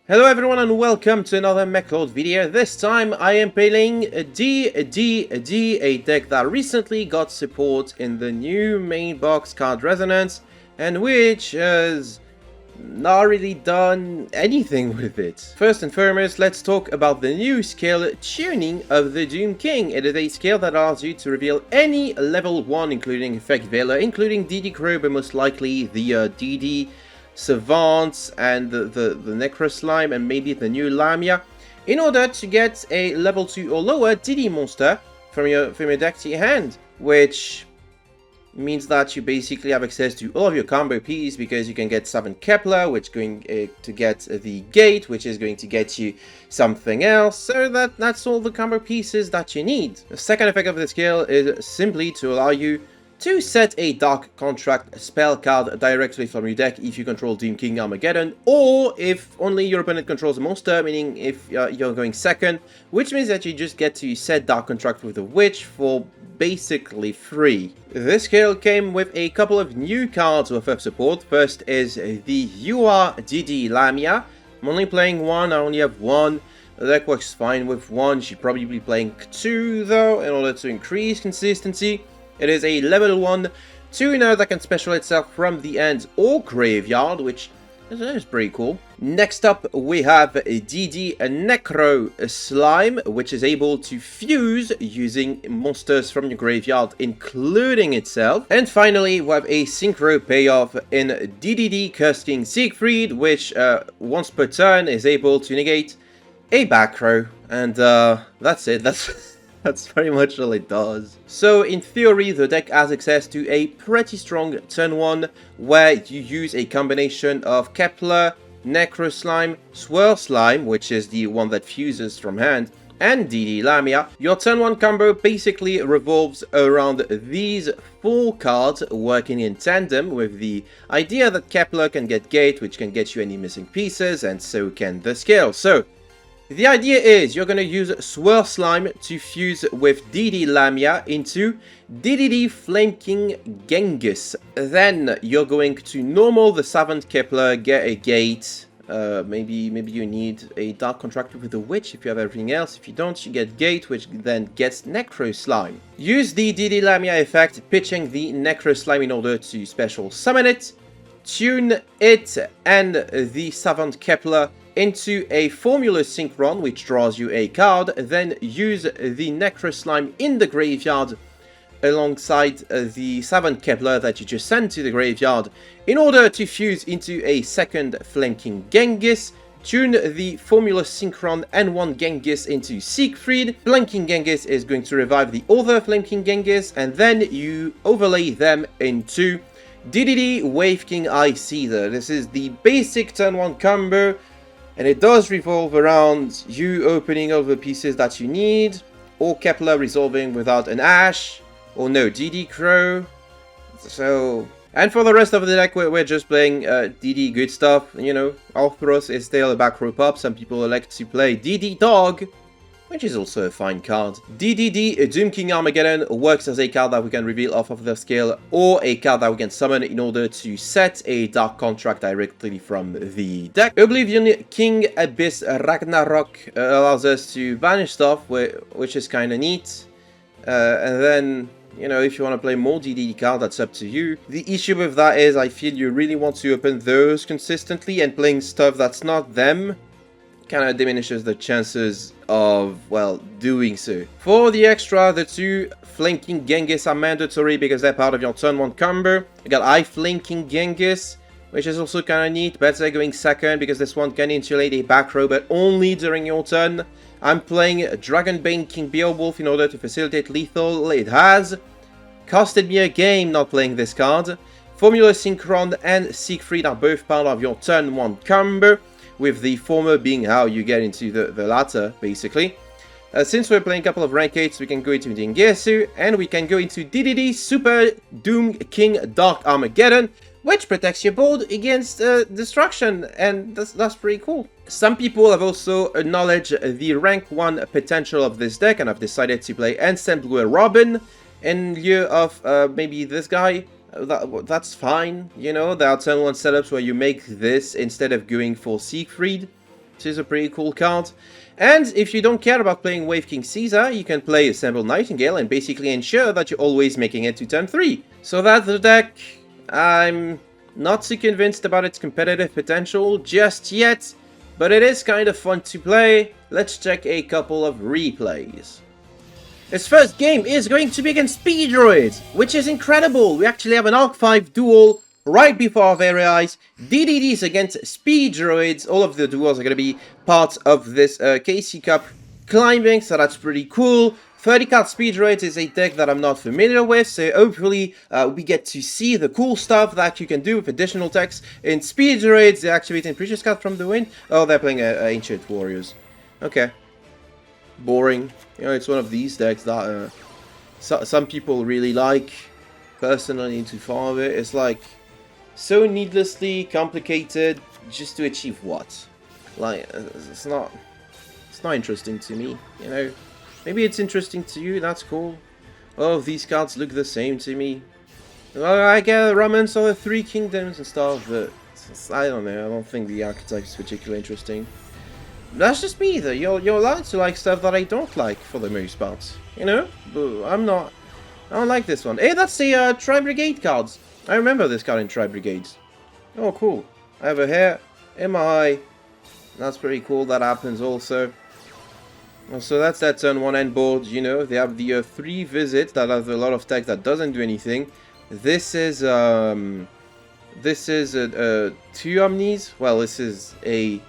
Hello everyone and welcome to another MechLord video. This time I am playing D, a deck that recently got support in the new main box card resonance and which has not really done anything with it. First and foremost, let's talk about the new skill Tuning of the Doom King. It is a skill that allows you to reveal any level 1 including Effect Veiler, including DD Crow, but most likely the DD Savants and the Necro Slime and maybe the new Lamia, in order to get a level 2 or lower DD monster from your deck to your hand, which means that you basically have access to all of your combo pieces, because you can get 7 Kepler, which is going to get the Gate, which is going to get you something else, so that's all the combo pieces that you need. The second effect of the skill is simply to allow you to set a Dark Contract spell card directly from your deck if you control Doom King Armageddon, or if only your opponent controls a monster, meaning if you're going second, which means that you just get to set Dark Contract with the Witch for basically free. This skill came with a couple of new cards with support. First is the URDD Lamia. I'm only playing one, I only have one. The deck works fine with one, should probably be playing two though, in order to increase consistency. It is a level 1 tuner that can special itself from the end or graveyard, which is pretty cool. Next up, we have DD Necro Slime, which is able to fuse using monsters from your graveyard, including itself. And finally, we have a Synchro payoff in DDD Cursed King Siegfried, which once per turn is able to negate a back row. And that's it. That's very much all it does. So in theory, the deck has access to a pretty strong turn 1, where you use a combination of Kepler, Necro Slime, Swirl Slime, which is the one that fuses from hand, and DD Lamia. Your turn 1 combo basically revolves around these 4 cards working in tandem, with the idea that Kepler can get Gate, which can get you any missing pieces, and so can the skill. So the idea is you're going to use Swirl Slime to fuse with DD Lamia into DDD Flame King Genghis. Then you're going to normal the 7th Kepler, get a Gate. Maybe you need a Dark Contractor with the Witch if you have everything else. If you don't, you get Gate, which then gets Necro Slime. Use the DD Lamia effect, pitching the Necro Slime in order to special summon it. Tune it and the 7th Kepler into a Formula Synchron, which draws you a card, then use the Necro Slime in the graveyard alongside the 7th Kepler that you just sent to the graveyard in order to fuse into a second Flame King Genghis. Tune the Formula Synchron and one Genghis into Siegfried. Flame King Genghis is going to revive the other Flame King Genghis, and then you overlay them into DDD Wave King Iceather. This is the basic turn 1 combo, and it does revolve around you opening all the pieces that you need, or Kepler resolving without an Ash, or no DD Crow. So, and for the rest of the deck, we're just playing DD good stuff. You know, Arthros is still a back row pop. Some people elect to play DD Dog, which is also a fine card. DDD Doom King Armageddon works as a card that we can reveal off of the skill, or a card that we can summon in order to set a Dark Contract directly from the deck. Oblivion King Abyss Ragnarok allows us to banish stuff, which is kind of neat. And then, you know, if you want to play more DDD card, that's up to you. The issue with that is I feel you really want to open those consistently, and playing stuff that's not them kind of diminishes the chances of, well, doing so. For the extra, the 2 Flame King Genghis are mandatory because they're part of your turn 1 combo. You got Flame King Genghis, which is also kind of neat. Better going second because this one can insulate a back row, but only during your turn. I'm playing Dragonbane King Beowulf in order to facilitate lethal. It has costed me a game not playing this card. Formula Synchron and Siegfried are both part of your turn 1 combo, with the former being how you get into the latter, basically. Since we're playing a couple of rank 8s, we can go into Dengetsu, and we can go into DDD Super Doom King Dark Armageddon, which protects your board against destruction, and that's pretty cool. Some people have also acknowledged the rank 1 potential of this deck, and have decided to play Ensemble Robin in lieu of maybe this guy. That's fine, you know, there are turn 1 setups where you make this instead of going for Siegfried. This is a pretty cool card. And if you don't care about playing Wave King Caesar, you can play Assemble Nightingale and basically ensure that you're always making it to turn 3. So that's the deck. I'm not too convinced about its competitive potential just yet, but it is kind of fun to play. Let's check a couple of replays. His first game is going to be against Speedroids, which is incredible. We actually have an Arc 5 duel right before our very eyes. DDDs against Speedroids. All of the duels are going to be part of this KC Cup climbing, so that's pretty cool. 30 card Speedroids is a deck that I'm not familiar with, so hopefully we get to see the cool stuff that you can do with additional decks. In Speedroids, they're activating Precious Card from the Wind. Oh, they're playing Ancient Warriors. Okay. Boring. You know, it's one of these decks that some people really like. Personally, into far of it, it's like so needlessly complicated just to achieve what? Like, it's not interesting to me, you know. Maybe it's interesting to you, that's cool. Oh, these cards look the same to me. Well, I get Romance of the Three Kingdoms and stuff, but I don't know, I don't think the archetype is particularly interesting. That's just me though, you're allowed to like stuff that I don't like for the most part, you know? But I don't like this one. Hey, that's the Tri-Brigade cards. I remember this card in Tri-Brigades. Oh, cool. I have a hair in my eye. That's pretty cool, that happens also. So that's that turn 1 end board, you know. They have the 3 visits that has a lot of text that doesn't do anything. This is 2 Omnis. Well, this is a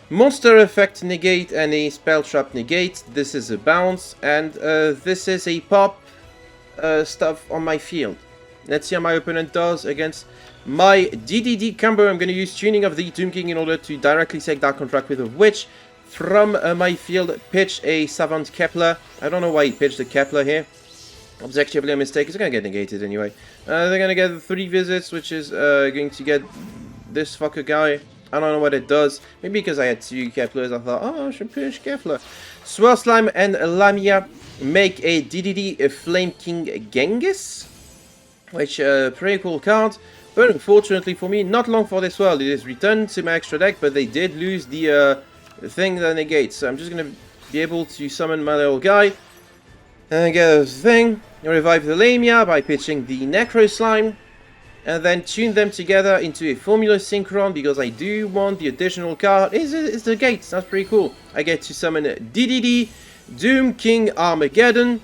Monster Effect negate and a Spell Trap negate. This is a bounce, and this is a pop stuff on my field. Let's see how my opponent does against my DDD combo. I'm going to use Tuning of the Doom King in order to directly take that contract with a Witch. From my field, pitch a Savant Kepler. I don't know why he pitched the Kepler here. Objectively a mistake. It's going to get negated anyway. They're going to get 3 visits, which is going to get this fucker guy. I don't know what it does. Maybe because I had 2 Keplers, I thought, oh, I should pitch Kepler. Swirl Slime and Lamia make a DDD a Flame King Genghis, which pretty cool card. But unfortunately for me, not long for this world. It is returned to my extra deck, but they did lose the thing that negates. So I'm just going to be able to summon my little guy and get a thing. Revive the Lamia by pitching the Necro Slime. And then tune them together into a Formula Synchron, because I do want the additional card. It's the gates, that's pretty cool. I get to summon DDD, Doom King Armageddon,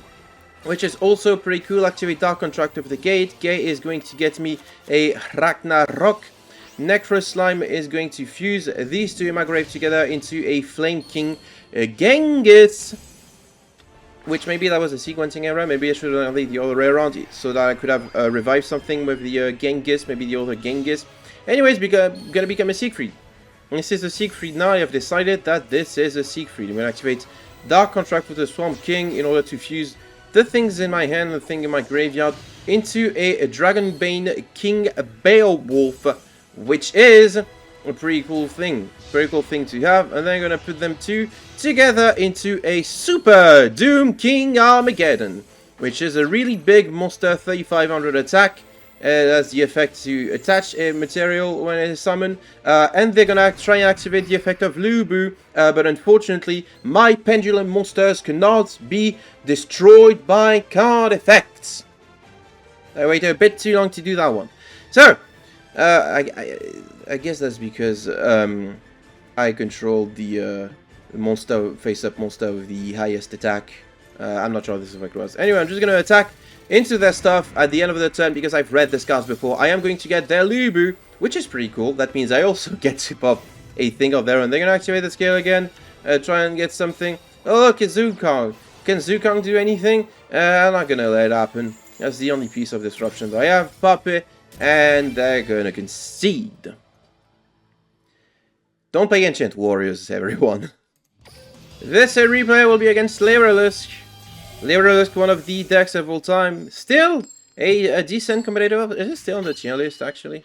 which is also pretty cool. Activate Dark Contract of the Gate. Gate is going to get me a Ragnarok. Necro Slime is going to fuse these 2 in my grave together into a Flame King Genghis. Which maybe that was a sequencing error. Maybe I should have the other way around so that I could have revived something with the Genghis. Maybe the other Genghis. Anyways, gonna become a Siegfried. And this is a Siegfried now. I have decided that this is a Siegfried. I'm gonna activate Dark Contract with the Swamp King in order to fuse the things in my hand, the thing in my graveyard, into a Dragonbane King Beowulf, which is a pretty cool thing. Pretty cool thing to have. And then I'm gonna put them 2 together into a Super Doom King Armageddon, which is a really big monster, 3500 attack. It has the effect to attach a material when it is summoned, and they're gonna try and activate the effect of Lubu, but unfortunately my pendulum monsters cannot be destroyed by card effects. I waited a bit too long to do that one. So I guess that's because I control the monster, face-up monster with the highest attack. I'm not sure what this effect was. Anyway, I'm just going to attack into their stuff at the end of the turn because I've read this cards before. I am going to get their Lubu, which is pretty cool. That means I also get to pop a thing of their own. They're going to activate the scale again, try and get something. Oh, look, it's Zukong. Can Zukong do anything? I'm not going to let it happen. That's the only piece of disruption that I have. Pop it, and they're going to concede. Don't play Ancient Warriors, everyone. This replay will be against Lyrilusc. Lyrilusc, one of the decks of all time. Still a decent competitive. Is it still on the tier list, actually?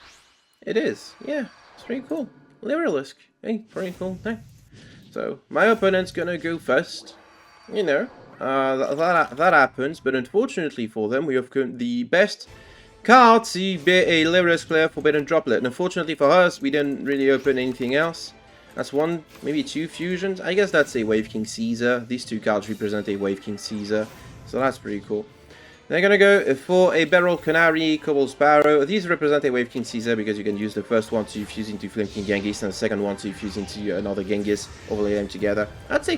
It is. Yeah, it's pretty cool. Lyrilusc. Hey, pretty cool thing. So, my opponent's gonna go first. You know, that happens. But unfortunately for them, we have the best card to be a Lyrilusc player, Forbidden Droplet. And unfortunately for us, we didn't really open anything else. That's one, maybe two fusions. I guess that's a Wave King Caesar. These two cards represent a Wave King Caesar, so that's pretty cool. They're gonna go for a Beryl Canary, Cobalt Sparrow. These represent a Wave King Caesar because you can use the first one to fuse into Flame King Genghis and the second one to fuse into another Genghis, overlay them together. That's a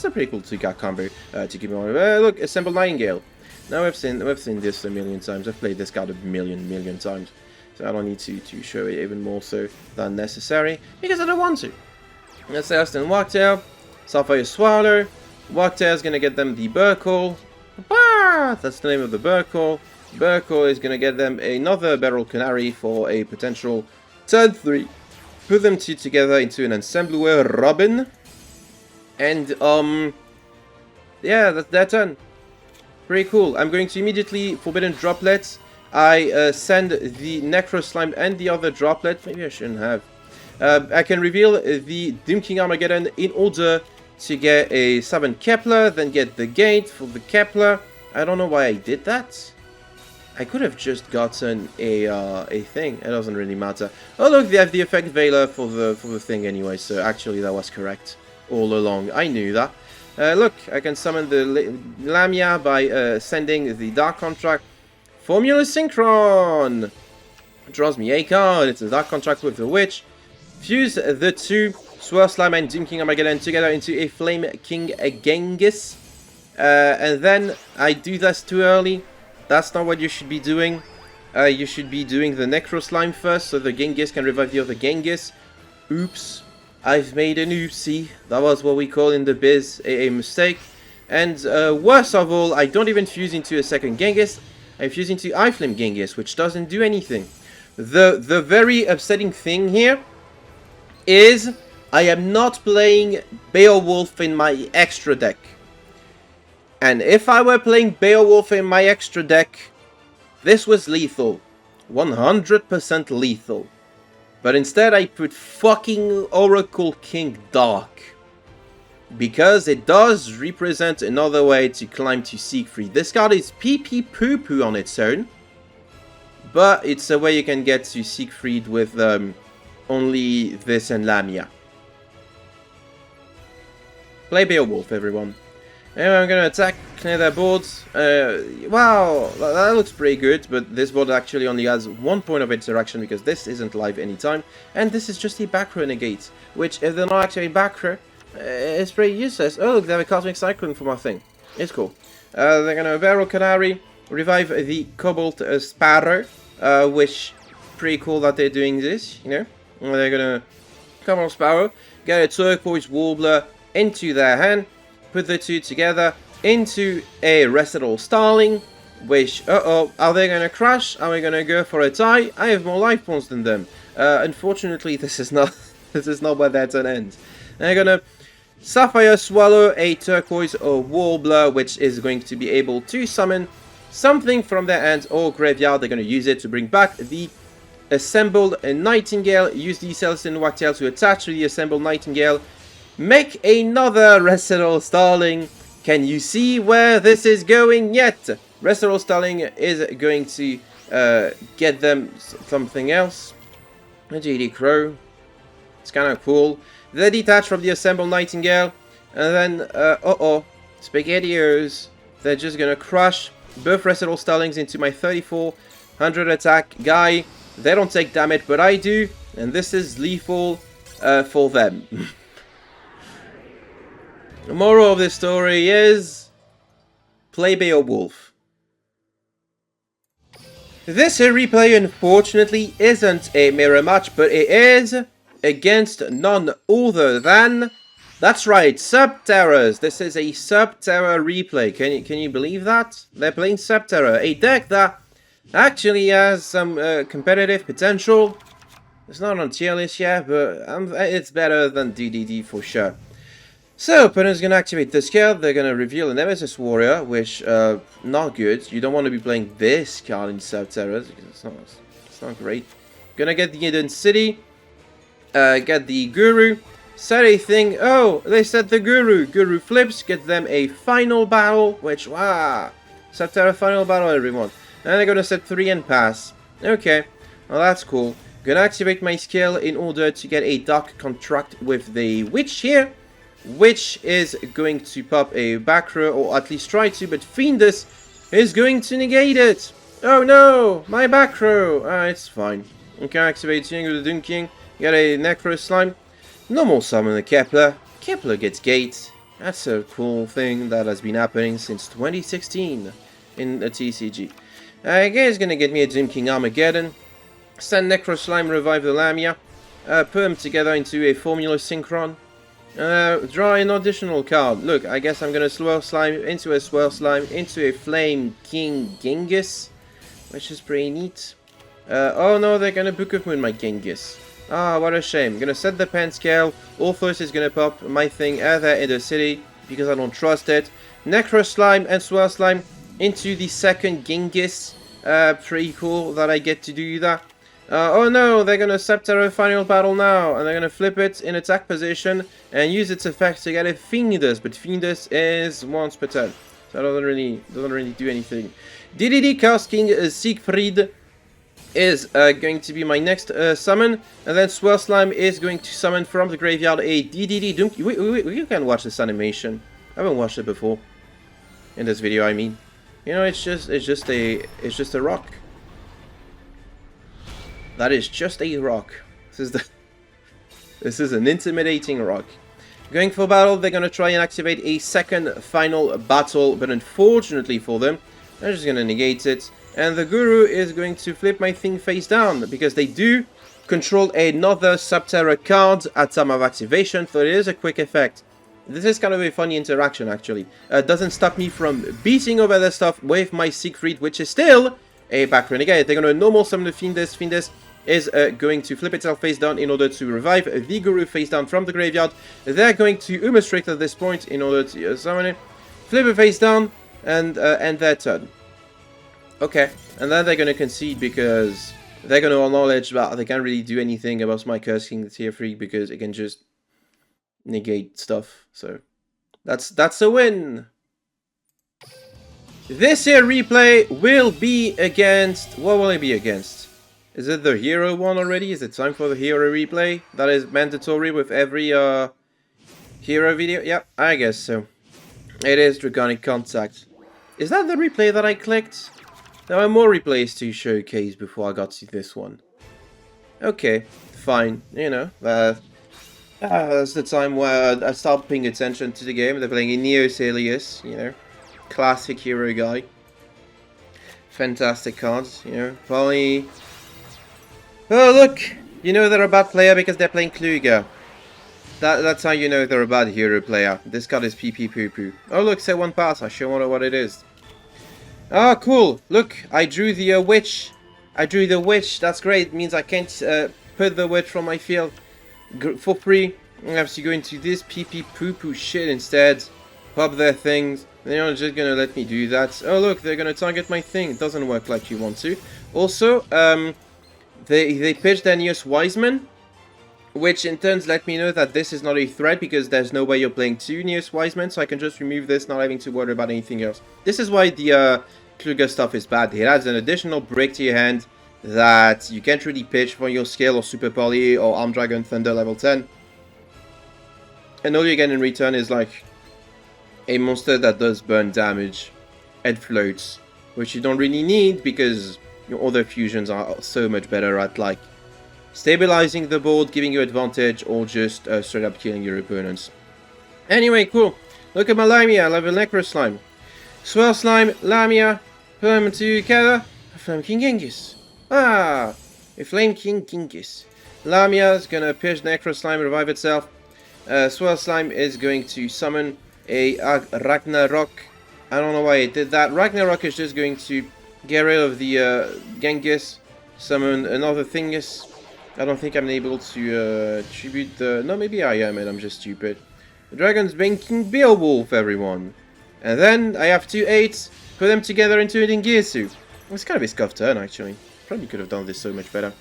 pretty cool two-card combo to keep on. Look, Assemble Nightingale. Now we've seen this a million times. I've played this card a million times, so I don't need to show it even more so than necessary because I don't want to. Let's say Austin Wagtail, Sapphire Swallow. Wagtail is gonna get them the Burkle. That's the name of the Burkle. Burkle is going to get them another Beryl Canary for a potential turn 3. Put them two together into an Ensemble Robin. And, yeah, that's their turn. Pretty cool. I'm going to immediately Forbidden Droplets. I send the Necro Slime and the other droplet. Maybe I shouldn't have. I can reveal the Doom King Armageddon in order to get a 7 Kepler, then get the gate for the Kepler. I don't know why I did that. I could have just gotten a thing. It doesn't really matter. Oh look, they have the effect Veiler for the thing anyway, so actually that was correct all along. I knew that. Look, I can summon the Lamia by sending the Dark Contract. Formula Synchron! Draws me a card. It's a Dark Contract with the Witch. Fuse the two Swirl Slime and Doom King Armageddon together into a Flame King Genghis. And then I do this too early. That's not what you should be doing. You should be doing the Necro Slime first so the Genghis can revive the other Genghis. Oops. I've made an oopsie. That was what we call in the biz a mistake. And worst of all, I don't even fuse into a second Genghis. I fuse into iFlame Genghis, which doesn't do anything. The very upsetting thing here is I am not playing Beowulf in my extra deck. And if I were playing Beowulf in my extra deck, this was lethal. 100% lethal. But instead I put fucking Oracle King Dark. Because it does represent another way to climb to Siegfried. This card is pee-pee poo-poo on its own. But it's a way you can get to Siegfried with only this and Lamia. Play Beowulf, everyone. Anyway, I'm gonna attack, clear their boards. Wow, that looks pretty good, but this board actually only has 1 point of interaction because this isn't live anytime. And this is just a back row negate, which if they're not actually back row, it's pretty useless. Oh, look, they have a Cosmic Cyclone for my thing. It's cool. They're gonna Beryl Canary, revive the Cobalt Sparrow, which pretty cool that they're doing this, you know. They're gonna Cobalt Sparrow, get a Turquoise Warbler into their hand, put the two together into a Recital Starling, which, are they gonna crash? Are we gonna go for a tie? I have more life points than them. Unfortunately, this is not where their turn ends. They're gonna Sapphire Swallow a Turquoise Warbler, which is going to be able to summon something from their hand or graveyard. They're gonna use it to bring back the Assembled Nightingale. Use the Celestine Wagtail to attach to the Assembled Nightingale. Make another Recital Starling. Can you see where this is going yet? Recital Starling is going to get them something else. A JD Crow. It's kind of cool. They detach from the Assembled Nightingale. And then, SpaghettiOs. They're just gonna crush both Recital Starlings into my 3400 attack guy. They don't take damage, but I do. And this is lethal for them. The moral of this story is play Beowulf. This replay unfortunately isn't a mirror match, but it is against none other than, that's right, Subterrors. This is a Subterror replay. Can you believe that? They're playing Subterror, a deck that actually has some competitive potential. It's not on tier list yet, but it's better than DDD for sure. So, opponent's going to activate this card. They're going to reveal a Nemesis Warrior, which, not good. You don't want to be playing this card in Subterrors, because it's not great. Gonna get the Hidden City, get the Guru, set a thing. Oh, they set the Guru. Guru flips, get them a Final Battle, which, wow. Subterror Final Battle, everyone. And they're going to set 3 and pass. Okay, well, that's cool. Gonna activate my skill in order to get a dark contract with the witch here, which is going to pop a back row, or at least try to, but Fiendus is going to negate it. Oh no, my back row. It's fine. Okay, activating the Doom King. Get a Necro Slime. Normal summon the Kepler. Kepler gets gate. That's a cool thing that has been happening since 2016 in the TCG. Again, it's gonna get me a Doom King Armageddon. Send Necro Slime, revive the Lamia. Put them together into a Formula Synchron. Draw an additional card. Look, I guess I'm gonna Swirl Slime into a Swirl Slime into a Flame King Genghis, which is pretty neat. Oh no, they're gonna Book of Moon my Genghis. Ah, what a shame. Gonna set the pen scale. Orthos is gonna pop my thing there in the city because I don't trust it. Necro Slime and Swirl Slime into the second Genghis. Pretty cool that I get to do that. Oh no, they're gonna Subterrors final battle now, and they're gonna flip it in attack position and use its effects to get a Fiendus, but Fiendus is once per turn, so it doesn't really do anything. DDD Chaos King Siegfried is going to be my next summon, and then Swirl Slime is going to summon from the graveyard a DDD Doom. You can watch this animation. I haven't watched it before. In this video, I mean. You know, it's just a rock. That is just a rock. This is an intimidating rock. Going for battle, they're gonna try and activate a second final battle, but unfortunately for them, they're just gonna negate it. And the Guru is going to flip my thing face down, because they do control another Subterror card at time of activation, so it is a quick effect. This is kind of a funny interaction, actually. Doesn't stop me from beating over their stuff with my Siegfried, which is still a back renegade. They're going to normal summon the Fiendus. Fiendus is going to flip itself face down in order to revive the Guru face down from the graveyard. They're going to Umastrict at this point in order to summon it. Flip it face down and end their turn. Okay, and then they're going to concede because they're going to acknowledge that they can't really do anything about my Curse King tier 3 because it can just negate stuff. So that's a win. This here replay will be against... What will it be against? Is it the hero one already? Is it time for the hero replay? That is mandatory with every hero video? Yep, I guess so. It is Draconic Contact. Is that the replay that I clicked? There are more replays to showcase before I got to this one. Okay, fine. You know, that's the time where I start paying attention to the game. They're playing Neos Alias, you know. Classic hero guy. Fantastic cards, you know. Probably... Oh, look! You know they're a bad player because they're playing Kluger. That's how you know they're a bad hero player. This card is pee poo poo. Oh, look, say one pass. I sure wonder what it is. Ah, cool. Look, I drew the witch. I drew the witch. That's great. It means I can't put the witch from my field for free. I have to go into this pee poo poo shit instead. Pop their things. They're not just gonna let me do that. Oh look, they're gonna target my thing. It doesn't work like you want to. Also, they pitched their Neos Wiseman, which in turn let me know that this is not a threat because there's no way you're playing two Neos Wisemen, so I can just remove this, not having to worry about anything else. This is why the Kluger stuff is bad. It adds an additional break to your hand that you can't really pitch for your Scale or Super Poly or Arm Dragon Thunder level 10. And all you get in return is like a monster that does burn damage and floats, which you don't really need because your other fusions are so much better at like stabilizing the board, giving you advantage, or just straight up killing your opponents. Anyway, cool. Look at my Lamia, level Necro Slime. Swirl Slime, Lamia, put them together. Flame King Genghis. Ah, a Flame King Genghis. Lamia is gonna pierce Necro Slime, revive itself. Swirl Slime is going to summon a Ragnarok. I don't know why it did that. Ragnarok is just going to get rid of the Genghis, summon another Thingus. I don't think I'm able to tribute the... No, maybe I am and I'm just stupid. The Dragon's Banking Beowulf, everyone. And then I have 2 8s, put them together into an Ingirsu. It's kind of a scuffed turn, actually. Probably could have done this so much better.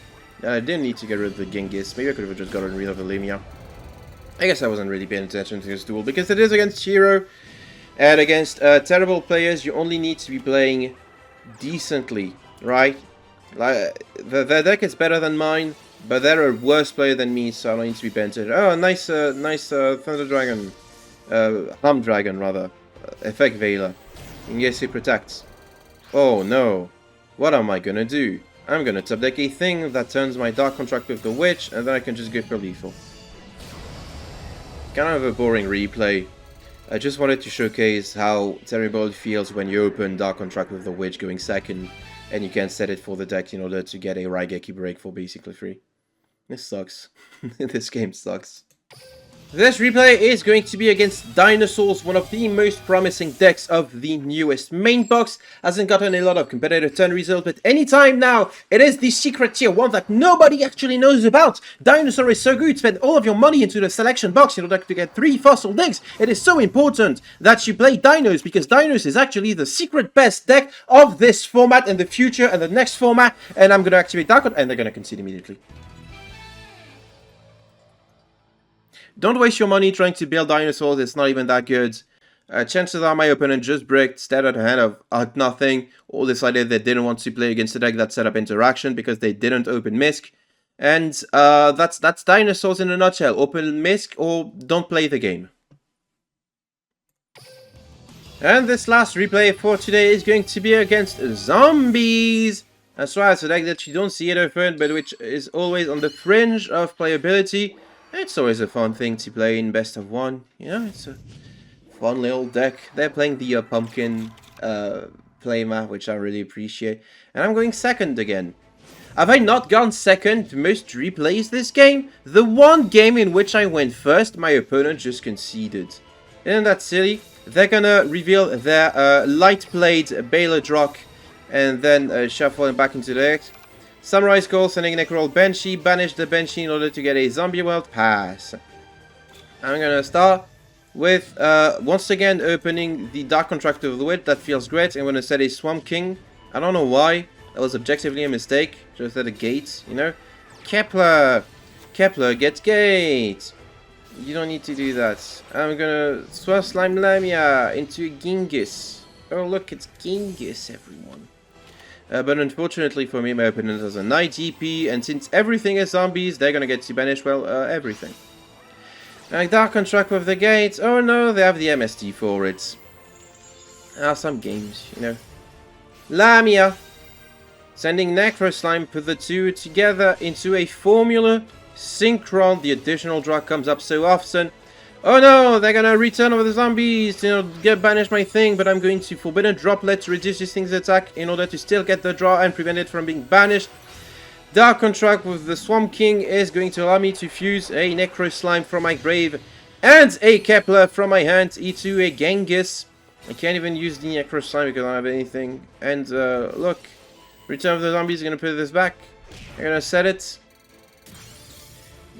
I didn't need to get rid of the Genghis. Maybe I could have just gotten rid of the Lamia. I guess I wasn't really paying attention to this duel, because it is against Hero, and against terrible players, you only need to be playing decently, right? Like, their deck is better than mine, But they're a worse player than me, so I don't need to be bented. Oh, nice, Thunder Dragon. Harm Dragon, rather. Effect Veiler. And yes, it protects. Oh no. What am I gonna do? I'm gonna top deck a thing that turns my Dark Contract with the Witch, and then I can just go for lethal. Kind of a boring replay. I just wanted to showcase how terrible it feels when you open Dark Contract with the Witch going second, and you can't set it for the deck in order to get a Raigeki break for basically free. This sucks. This game sucks. This replay is going to be against Dinosaurs, one of the most promising decks of the newest main box. Hasn't gotten a lot of competitive turn results, but anytime now, it is the secret tier 1 that nobody actually knows about. Dinosaur is so good, spend all of your money into the selection box in order to get 3 fossil decks. It is so important that you play Dinos, because Dinos is actually the secret best deck of this format and the future and the next format. And I'm going to activate Dark Contract, and they're going to concede immediately. Don't waste your money trying to build Dinosaurs, it's not even that good. Chances are my opponent just bricked, stared at a hand of nothing, or decided they didn't want to play against a deck that set up interaction because they didn't open Misk. And that's Dinosaurs in a nutshell. Open Misk or don't play the game. And this last replay for today is going to be against Zombies. That's right, it's a deck that you don't see it often, but which is always on the fringe of playability. It's always a fun thing to play in best of one, you know, it's a fun little deck. They're playing the pumpkin playmat, which I really appreciate. And I'm going second again. Have I not gone second most replays this game? The one game in which I went first, my opponent just conceded. Isn't that silly? They're gonna reveal their light played Baylor and then shuffle him back into the deck. Samurai Skull, sending Necroll Banshee, banish the Banshee in order to get a Zombie World pass. I'm gonna start with, once again, opening the Dark Contract of the Witch. That feels great. I'm gonna set a Swamp King. I don't know why. That was objectively a mistake. Just at a gate, you know. Kepler! Kepler gets gate! You don't need to do that. I'm gonna swap Slime Lamia into Genghis. Oh look, it's Genghis, everyone. But unfortunately for me, my opponent has a 9 GP, and since everything is zombies, they're gonna get to banish, well, everything. Dark Contract with the gate. Oh no, they have the MST for it. Some games, you know. Lamia! Sending Necro Slime, put the two together into a formula. Synchron, the additional draw comes up so often. Oh no, they're gonna return over the zombies, you know, get banished my thing, but I'm going to Forbidden Droplet to reduce this thing's attack in order to still get the draw and prevent it from being banished. Dark Contract with the Swamp King is going to allow me to fuse a Necro Slime from my grave and a Kepler from my hand into a Genghis. I can't even use the Necro Slime because I don't have anything. And look, Return of the Zombies is gonna put this back. I'm gonna set it.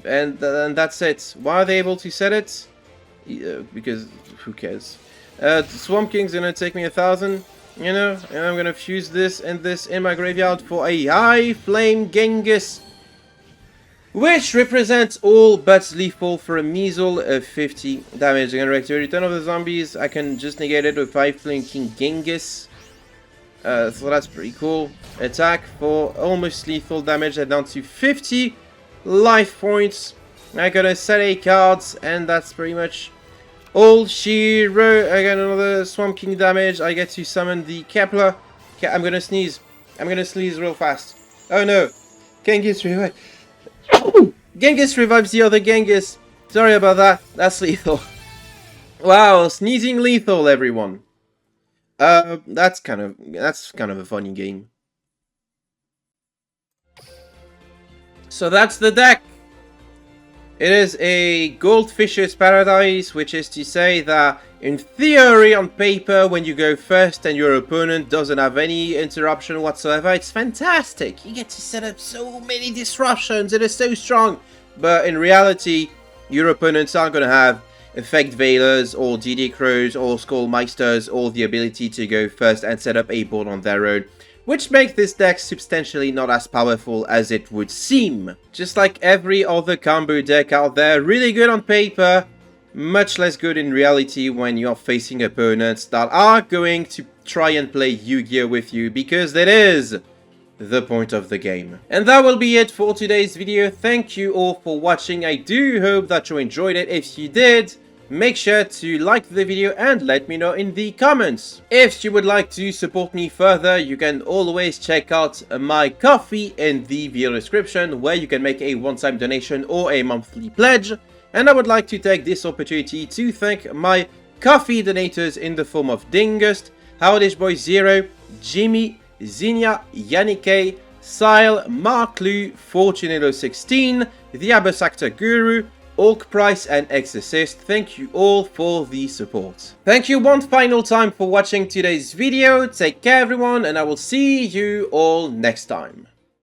And that's it. Why are they able to set it? Because who cares? Swamp King's gonna take me 1,000, you know, and I'm gonna fuse this and this in my graveyard for a High Flame Genghis, which represents all but lethal for a measle of 50 damage. I'm gonna reactivate Return of the Zombies. I can just negate it with High Flame King Genghis. So that's pretty cool. Attack for almost lethal damage and down to 50 life points. I gotta set a cards, and that's pretty much all she wrote. I got another Swamp King damage. I get to summon the Kepler. I'm gonna sneeze. I'm gonna sneeze real fast. Oh no. Genghis revives. Genghis revives the other Genghis. Sorry about that. That's lethal. Wow, sneezing lethal, everyone. That's kind of a funny game. So that's the deck. It is a Goldfish's Paradise, which is to say that, in theory, on paper, when you go first and your opponent doesn't have any interruption whatsoever, it's fantastic. You get to set up so many disruptions, it is so strong. But in reality, your opponents aren't going to have Effect Veilers, or DD Crows, or Skullmeisters, or the ability to go first and set up a board on their own, which makes this deck substantially not as powerful as it would seem. Just like every other combo deck out there, really good on paper, much less good in reality when you're facing opponents that are going to try and play Yu-Gi-Oh with you, because it is the point of the game. And that will be it for today's video. Thank you all for watching. I do hope that you enjoyed it. If you did, make sure to like the video and let me know in the comments. If you would like to support me further, you can always check out my Ko-fi in the video description, where you can make a one-time donation or a monthly pledge. And I would like to take this opportunity to thank my Ko-fi donators in the form of Dingust, Howdish Zero, Jimmy, Zinnia, Yannick, Sile, Mark Lu, Fortunello16, the Abyss Actor Guru, Orc Price and Exorcist. Thank you all for the support. Thank you one final time for watching today's video. Take care everyone, and I will see you all next time.